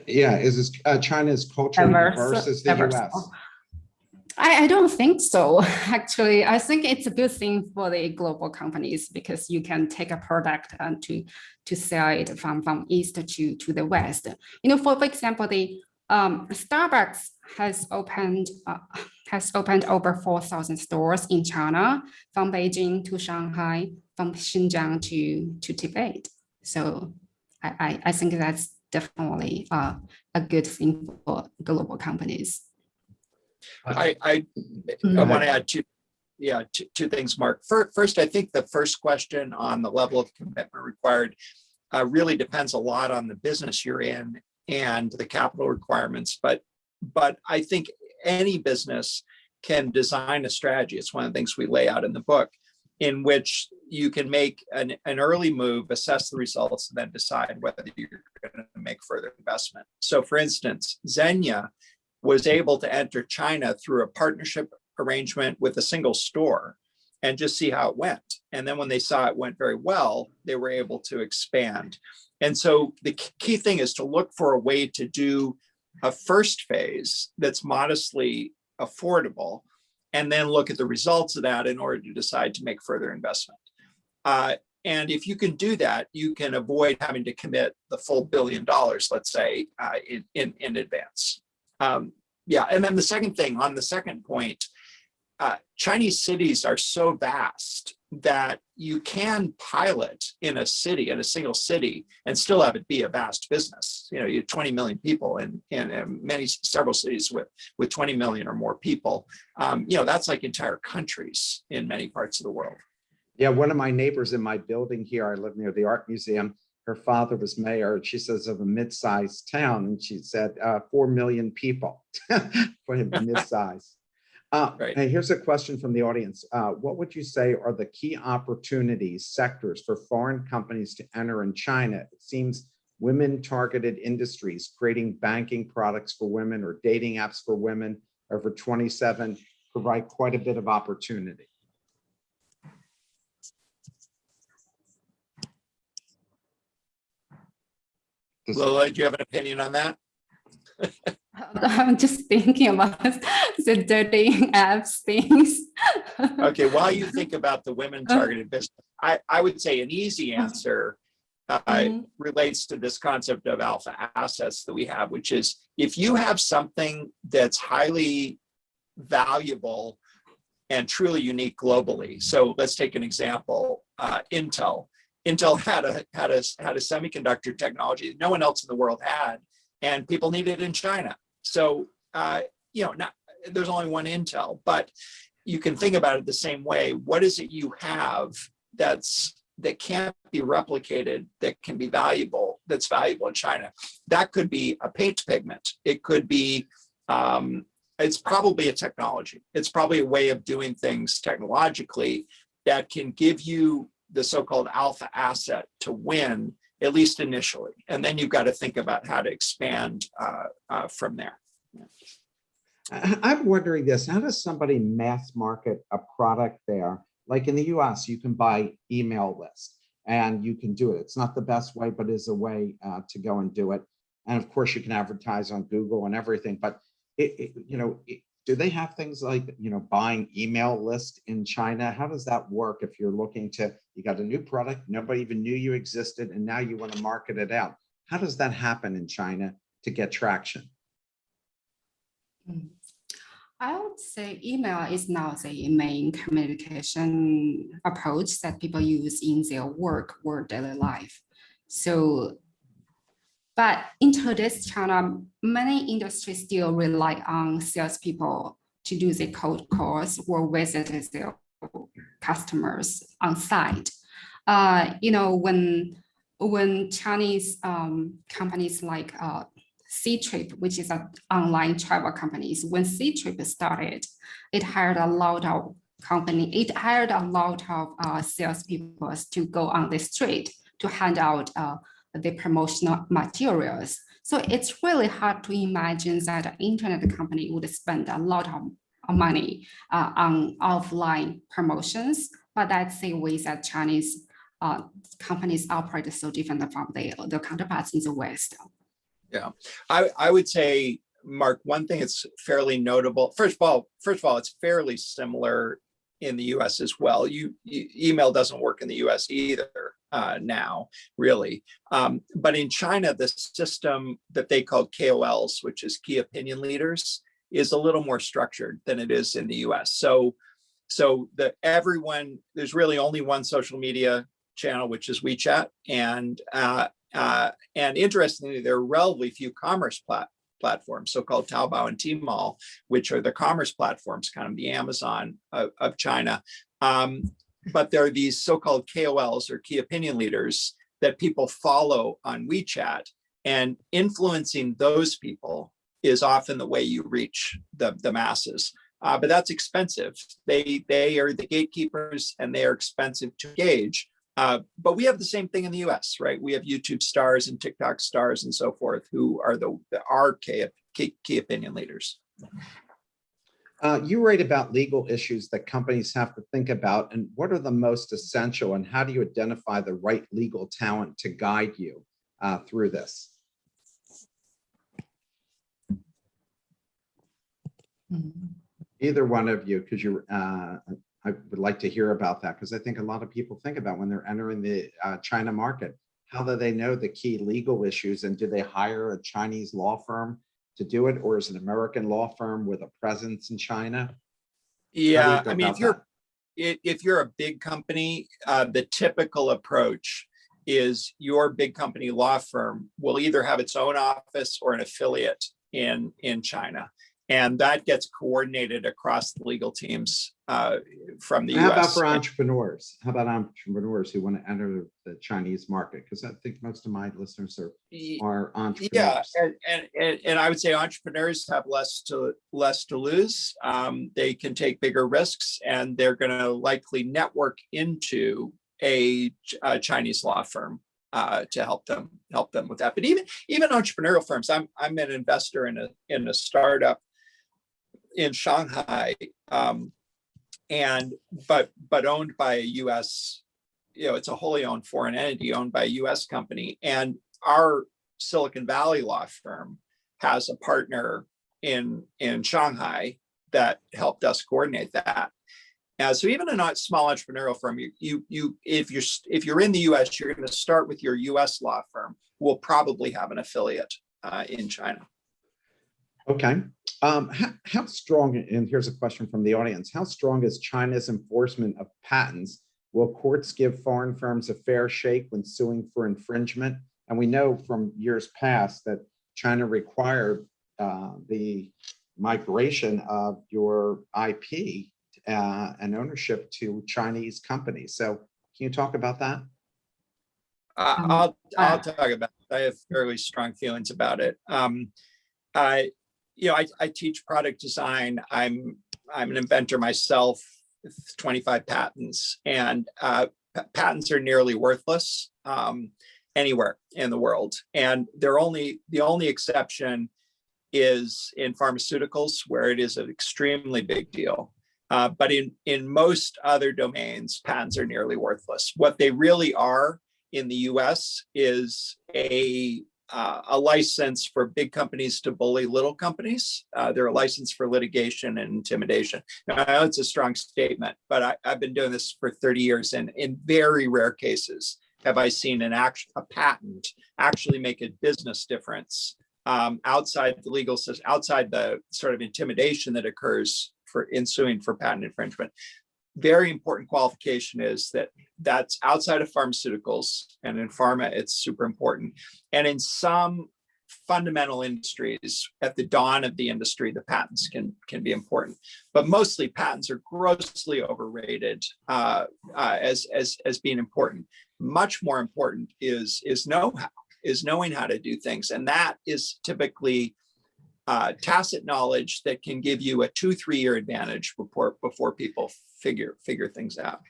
is China's culturally diverse as the US? I don't think so. Actually, I think it's a good thing for the global companies because you can take a product and to sell it from east to the west. For example, the Starbucks has opened over 4,000 stores in China, from Beijing to Shanghai, from Xinjiang to Tibet. So I think that's definitely a good thing for global companies. I want to add two things, Mark. First, I think the first question on the level of commitment required really depends a lot on the business you're in and the capital requirements. But I think any business can design a strategy. It's one of the things we lay out in the book, in which you can make an early move, assess the results, and then decide whether you're going to make further investment. So, for instance, Xenia was able to enter China through a partnership arrangement with a single store and just see how it went. And then when they saw it went very well, they were able to expand. And so the key thing is to look for a way to do a first phase that's modestly affordable, and then look at the results of that in order to decide to make further investment. And if you can do that, you can avoid having to commit the full $1 billion, let's say, in advance. And then the second thing, on the second point, Chinese cities are so vast that you can pilot in a city, in a single city, and still have it be a vast business. You have 20 million people in several cities with 20 million or more people. That's like entire countries in many parts of the world. Yeah, one of my neighbors in my building here, I live near the art museum. Her father was mayor, she says, of a mid-sized town. And she said 4 million people for him, mid-size. Right. And here's a question from the audience. What would you say are the key opportunities, sectors for foreign companies to enter in China? It seems women-targeted industries, creating banking products for women or dating apps for women over 27 provide quite a bit of opportunity. Lele, do you have an opinion on that? I'm just thinking about the dating apps things. Okay, while you think about the women targeted business, I would say an easy answer relates to this concept of alpha assets that we have, which is if you have something that's highly valuable and truly unique globally. So let's take an example, Intel. Intel had a semiconductor technology no one else in the world had, and people needed it in China. So there's only one Intel, but you can think about it the same way. What is it you have that can't be replicated, that can be valuable, that's valuable in China? That could be a paint pigment. It could be, it's probably a technology. It's probably a way of doing things technologically that can give you the so-called alpha asset to win, at least initially. And then you've got to think about how to expand from there. I'm wondering this, how does somebody mass market a product there? Like in the US, you can buy email lists and you can do it. It's not the best way, but is a way to go and do it. And of course you can advertise on Google and everything, but do they have things like, buying email lists in China? How does that work if you're looking you got a new product, nobody even knew you existed, and now you want to market it out? How does that happen in China to get traction? I would say email is now the main communication approach that people use in their work or daily life. So, but in today's China, many industries still rely on salespeople to do the cold calls or visit their customers on site. When Chinese companies like C-Trip, which is an online travel company, when C-Trip started, it hired a lot of salespeople to go on the street to hand out the promotional materials. So it's really hard to imagine that an internet company would spend a lot of money on offline promotions, but that's the way that Chinese companies operate so different from the counterparts in the West. Yeah, I would say, Mark, one thing that's fairly notable. First of all, it's fairly similar in the U.S. as well. Email doesn't work in the U.S. either now, really. But in China, the system that they call KOLs, which is key opinion leaders, is a little more structured than it is in the U.S. So there's really only one social media channel, which is WeChat, and interestingly, there are relatively few commerce platforms, so-called Taobao and Tmall, which are the commerce platforms, kind of the Amazon of China. But there are these so-called KOLs, or key opinion leaders, that people follow on WeChat, and influencing those people is often the way you reach the masses. But that's expensive. They are the gatekeepers, and they are expensive to engage. But we have the same thing in the US, right? We have YouTube stars and TikTok stars and so forth, who are our key opinion leaders. You write about legal issues that companies have to think about, and what are the most essential, and how do you identify the right legal talent to guide you through this? Either one of you, because I would like to hear about that, because I think a lot of people think about when they're entering the China market, how do they know the key legal issues, and do they hire a Chinese law firm to do it, or is it an American law firm with a presence in China? Yeah, I mean, if you're a big company, the typical approach is your big company law firm will either have its own office or an affiliate in China. And that gets coordinated across the legal teams from the US. How about for entrepreneurs? How about entrepreneurs who want to enter the Chinese market? Because I think most of my listeners are entrepreneurs. Yeah, and I would say entrepreneurs have less to lose. They can take bigger risks, and they're going to likely network into a Chinese law firm to help them with that. But even entrepreneurial firms, I'm an investor in a startup in Shanghai, but owned by a U.S. It's a wholly owned foreign entity owned by a U.S. company, and our Silicon Valley law firm has a partner in Shanghai that helped us coordinate that. So even a not small entrepreneurial firm, if you're in the U.S., you're going to start with your U.S. law firm, who will probably have an affiliate in China. Okay. How strong, and here's a question from the audience, how strong is China's enforcement of patents? Will courts give foreign firms a fair shake when suing for infringement? And we know from years past that China required the migration of your IP and ownership to Chinese companies. So can you talk about that? I'll talk about it. I have fairly strong feelings about it. I teach product design. I'm an inventor myself, 25 patents, and patents are nearly worthless anywhere in the world. And the only exception is in pharmaceuticals, where it is an extremely big deal. But in most other domains, patents are nearly worthless. What they really are in the US is a license for big companies to bully little companies. They're a license for litigation and intimidation. Now, I know it's a strong statement, but I've been doing this for 30 years, and in very rare cases have I seen a patent actually make a business difference outside the legal system, outside the sort of intimidation that occurs in suing for patent infringement. Very important qualification is that that's outside of pharmaceuticals, and in pharma, it's super important. And in some fundamental industries, at the dawn of the industry, the patents can be important. But mostly, patents are grossly overrated as being important. Much more important is know-how, is knowing how to do things, and that is typically tacit knowledge that can give you a 2-3 year advantage before people figure things out.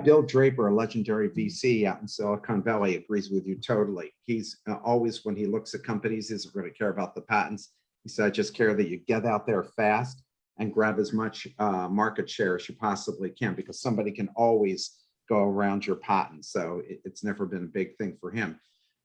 Bill Draper, a legendary VC out in Silicon Valley, agrees with you totally. He's always, when he looks at companies, he doesn't really care about the patents. He said, I just care that you get out there fast and grab as much market share as you possibly can, because somebody can always go around your patent. So it's never been a big thing for him.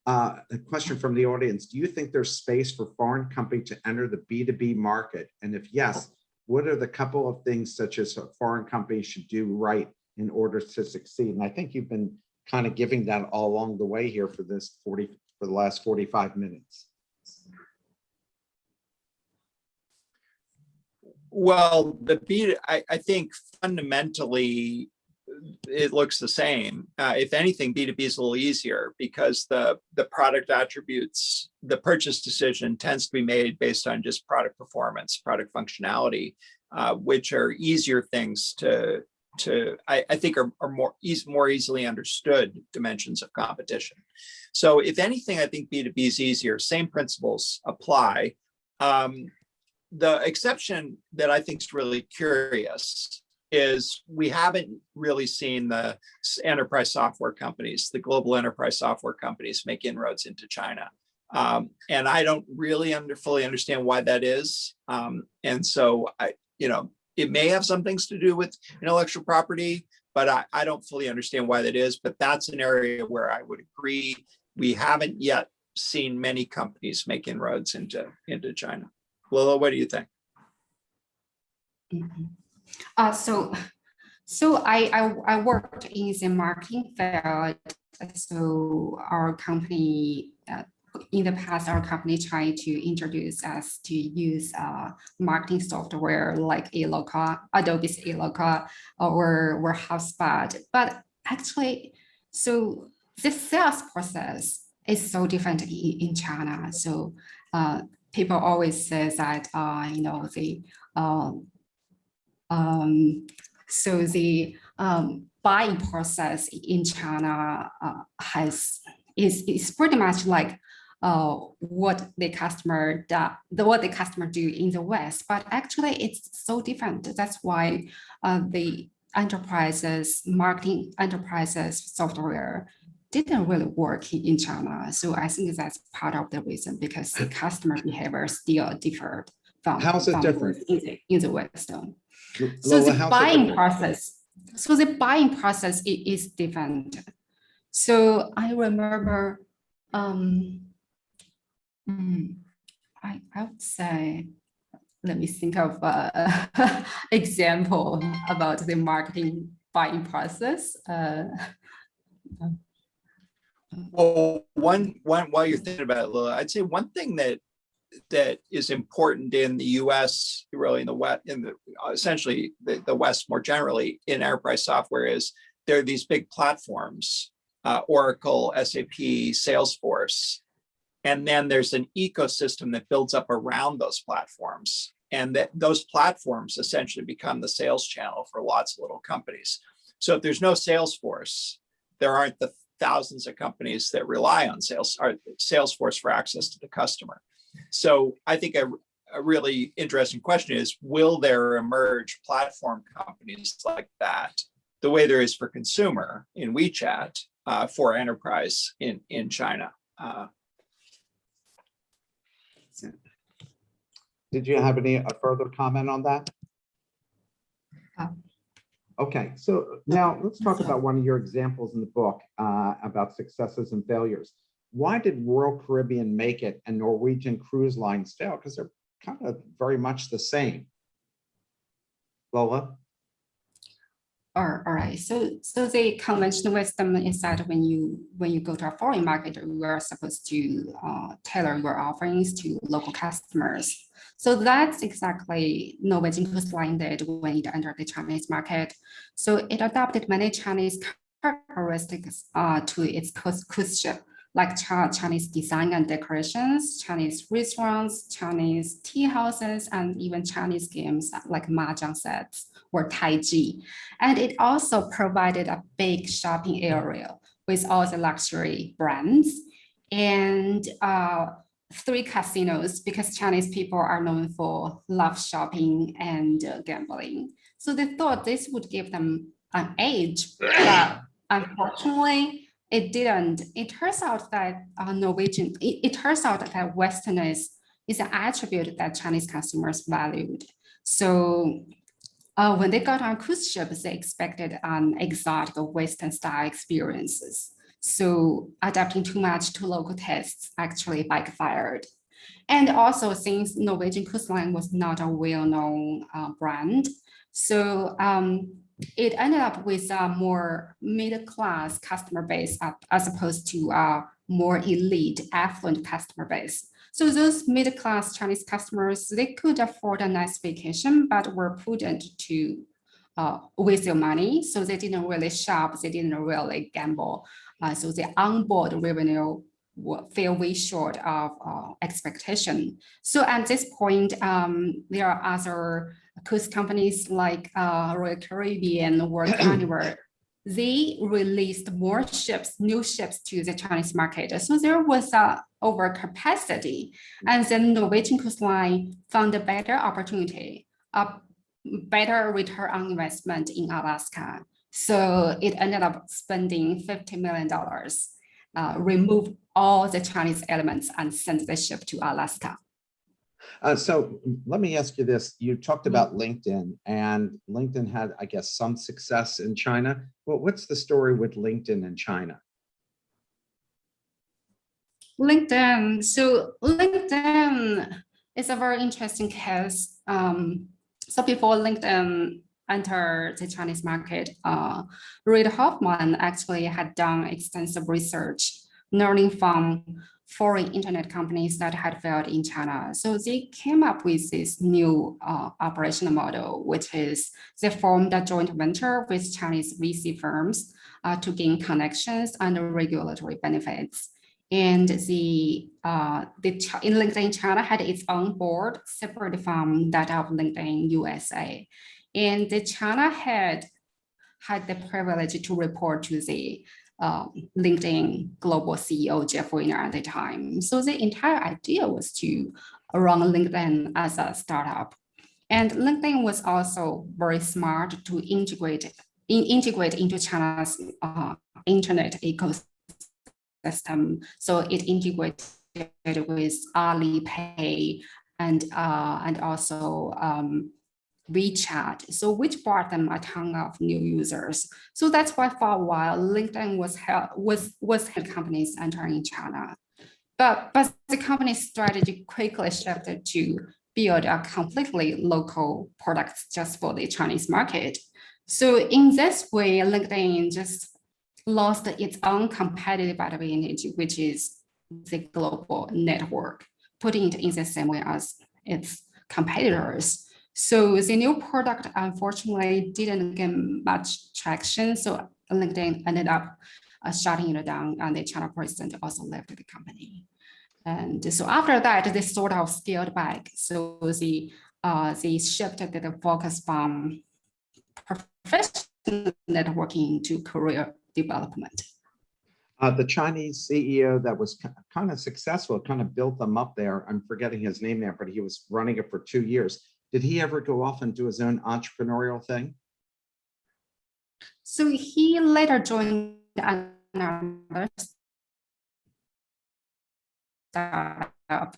A question from the audience. Do you think there's space for foreign company to enter the B2B market? And if yes, what are the couple of things such as a foreign company should do right in order to succeed? And I think you've been kind of giving that all along the way here for the last 45 minutes. Well, I think fundamentally it looks the same. If anything, B2B is a little easier because the product attributes, the purchase decision tends to be made based on just product performance, product functionality, which are easier things I think are more easily understood dimensions of competition. So if anything, I think B2B is easier. Same principles apply. The exception that I think is really curious is we haven't really seen the enterprise software companies, the global enterprise software companies, make inroads into China. And I don't really fully understand why that is. And so it may have some things to do with intellectual property, but I don't fully understand why that is. But that's an area where I would agree. We haven't yet seen many companies make inroads into China. Lele, what do you think? Mm-hmm. So I worked in the marketing field. So our company, in the past, our company tried to introduce us to use marketing software like Adobe's Eloqua or HubSpot. But actually, so the sales process is so different in China. So people always say that the buying process in China is pretty much like what the customer do in the West, but actually it's so different. That's why the marketing enterprises software didn't really work in China. So I think that's part of the reason, because the customer behavior still differed from how's it different in the West. So the buying process is different. So I remember, I would say let me think of example about the marketing buying process. Well, one while you're thinking about it, Lele, I'd say one thing that is important in the U.S., really in the West, essentially the West more generally in enterprise software is there are these big platforms, Oracle, SAP, Salesforce, and then there's an ecosystem that builds up around those platforms, and that those platforms essentially become the sales channel for lots of little companies. So if there's no Salesforce, there aren't the thousands of companies that rely on Salesforce for access to the customer. So I think a really interesting question is, will there emerge platform companies like that, the way there is for consumer in WeChat, for enterprise in China? Did you have any further comment on that? Okay, so now let's talk about one of your examples in the book about successes and failures. Why did Royal Caribbean make it and Norwegian Cruise Lines fail? Because they're kind of very much the same. Lola? All right. So the conventional wisdom is that when you go to a foreign market, you are supposed to tailor your offerings to local customers. So that's exactly Norwegian Cruise Line did when it entered the Chinese market. So it adopted many Chinese characteristics to its cruise ship, like Chinese design and decorations, Chinese restaurants, Chinese tea houses, and even Chinese games like mahjong sets or Tai Chi. And it also provided a big shopping area with all the luxury brands and 3 casinos, because Chinese people are known for love shopping and gambling. So they thought this would give them an edge, but unfortunately, it didn't. It turns out that it turns out that Westerners is an attribute that Chinese customers valued. So when they got on cruise ships, they expected exotic Western style experiences. So adapting too much to local tastes actually backfired. And also, since Norwegian Cruise Line was not a well-known brand, so it ended up with a more middle-class customer base as opposed to a more elite, affluent customer base. So those middle-class Chinese customers, they could afford a nice vacation, but were prudent to with their money. So they didn't really shop, they didn't really gamble. So the onboard revenue fell way short of expectation. So at this point, there are other cruise companies like Royal Caribbean or Carnival. They released more ships, new ships to the Chinese market. So there was a overcapacity, and then Norwegian Cruise Line found a better opportunity, a better return on investment in Alaska. So it ended up spending $50 million, removed all the Chinese elements and sent the ship to Alaska. So let me ask you this. You talked about LinkedIn, and LinkedIn had, I guess, some success in China. Well, what's the story with LinkedIn in China? LinkedIn. So LinkedIn is a very interesting case. So before LinkedIn entered the Chinese market, Reid Hoffman actually had done extensive research, learning from foreign internet companies that had failed in China. So they came up with this new operational model, which is they formed a joint venture with Chinese VC firms to gain connections and regulatory benefits. And in LinkedIn China had its own board separate from that of LinkedIn USA. And the China had the privilege to report to the LinkedIn global CEO, Jeff Weiner, at the time. So the entire idea was to run LinkedIn as a startup. And LinkedIn was also very smart to integrate into China's internet ecosystem. So it integrated with Alipay and also WeChat, so which brought them a ton of new users. So that's why for a while LinkedIn was companies entering China, but the company's strategy quickly shifted to build a completely local products just for the Chinese market. So in this way, LinkedIn just lost its own competitive advantage, which is the global network, putting it in the same way as its competitors. So the new product unfortunately didn't get much traction. So LinkedIn ended up shutting it down, and the China president also left the company. And so after that, they sort of scaled back. So they shifted the focus from professional networking to career development. The Chinese CEO that was kind of successful, kind of built them up there. I'm forgetting his name now, but he was running it for 2 years. Did he ever go off and do his own entrepreneurial thing? So he later joined another startup.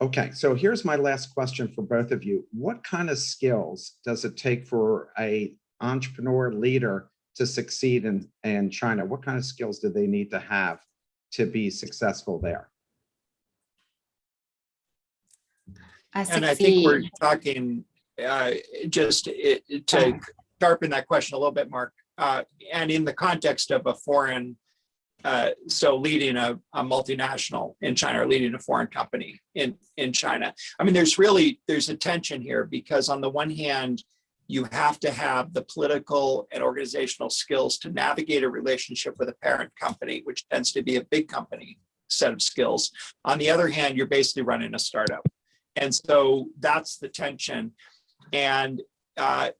Okay, so here's my last question for both of you. What kind of skills does it take for an entrepreneur leader to succeed in China? What kind of skills do they need to have to be successful there? And I think we're talking just to sharpen that question a little bit, Mark, and in the context of a foreign, so leading a multinational in China or leading a foreign company in China. I mean, there's a tension here because on the one hand, you have to have the political and organizational skills to navigate a relationship with a parent company, which tends to be a big company set of skills. On the other hand, you're basically running a startup. And so that's the tension. And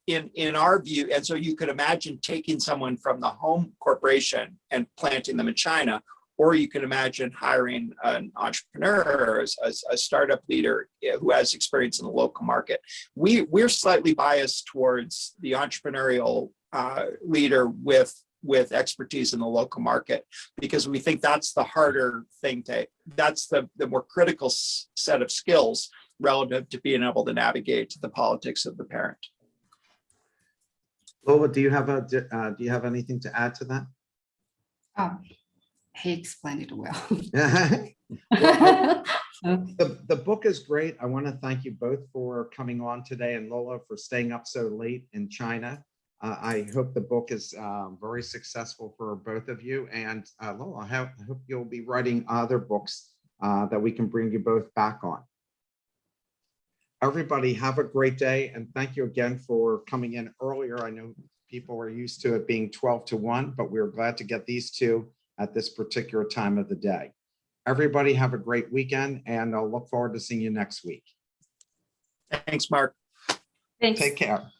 in our view, and so you could imagine taking someone from the home corporation and planting them in China, or you can imagine hiring an entrepreneur, a startup leader who has experience in the local market. We're slightly biased towards the entrepreneurial leader with expertise in the local market, because we think that's the harder thing that's the more critical set of skills relative to being able to navigate the politics of the parent. Lola, do you have anything to add to that? He explained it well. Well, the book is great. I want to thank you both for coming on today, and Lola for staying up so late in China. I hope the book is very successful for both of you. And Lola, I hope you'll be writing other books that we can bring you both back on. Everybody have a great day, and thank you again for coming in earlier. I know people were used to it being 12 to 1, but we were glad to get these two at this particular time of the day. Everybody have a great weekend, and I'll look forward to seeing you next week. Thanks, Mark. Thanks. Take care.